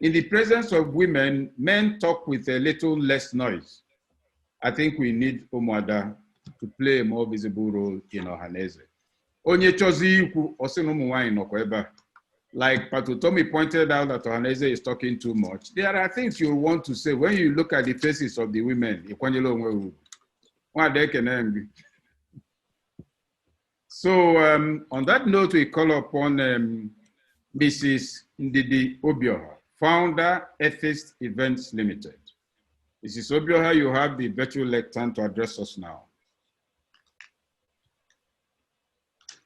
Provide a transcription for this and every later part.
in the presence of women, men talk with a little less noise. I think we need Umuada to play a more visible role in Ohaneze. Onye chozi ikwu osin umu nwanyi nọkwa ebe a. Like Patutomi pointed out that Ohaneze is talking too much. There are things you want to say when you look at the faces of the women. So on that note, we call upon Mrs. Ndidi Obioha, founder, Ethist Events Limited. Mrs. Obioha, you have the virtual lectern to address us now.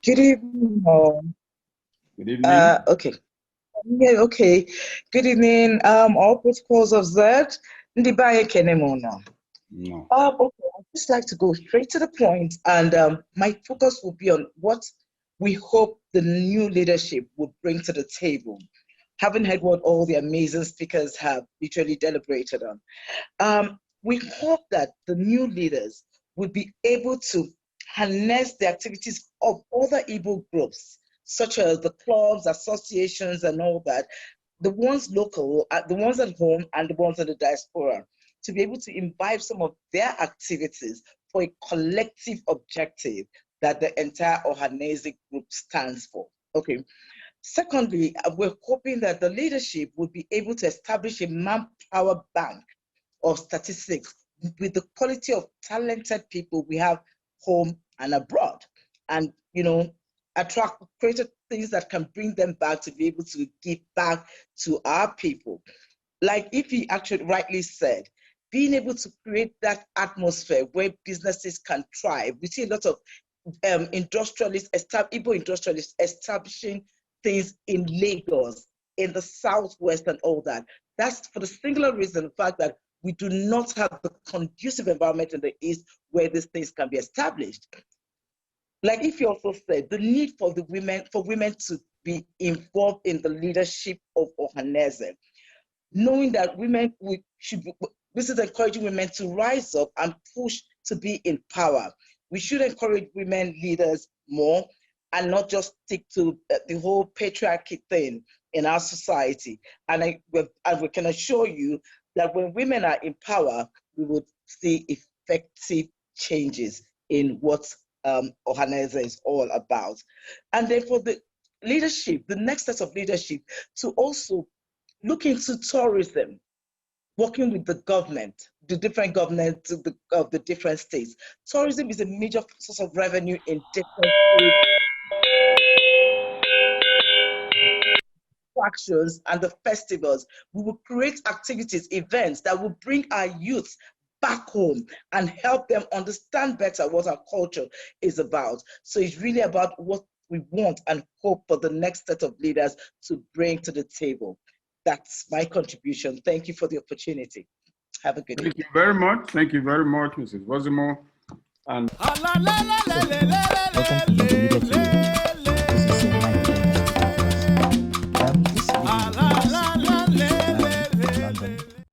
Good evening. Good evening. Okay. Yeah, okay. Good evening. All protocols observed. Ndibaye Kenemona. No. Okay. I'd just like to go straight to the point, and my focus will be on what we hope the new leadership would bring to the table, having heard what all the amazing speakers have literally deliberated on. We hope that the new leaders would be able to harness the activities of other Igbo groups, such as the clubs, associations, and all that, the ones local, the ones at home, and the ones in the diaspora, to be able to imbibe some of their activities for a collective objective that the entire Ohanese group stands for. Okay. Secondly, we're hoping that the leadership would be able to establish a manpower bank of statistics with the quality of talented people we have home and abroad, and attract creative things that can bring them back to be able to give back to our people. Like if he actually rightly said, being able to create that atmosphere where businesses can thrive. We see a lot of Igbo industrialists establishing things in Lagos, in the Southwest and all that. That's for the singular reason, the fact that we do not have the conducive environment in the East where these things can be established. Like if you also said, the need for women to be involved in the leadership of Ohaneze, knowing that this is encouraging women to rise up and push to be in power. We should encourage women leaders more and not just stick to the whole patriarchy thing in our society. And we can assure you that when women are in power, we would see effective changes in what Ohaneze is all about. And then for the leadership, the next set of leadership, to also look into tourism, working with the government, the different governments of the different states. Tourism is a major source of revenue in different states. Attractions and the festivals. We will create activities, events that will bring our youth back home and help them understand better what our culture is about. So it's really about what we want and hope for the next set of leaders to bring to the table. That's my contribution. Thank you for the opportunity. Have a good evening. Thank you very much. Thank you very much, Mrs. Wozimo. And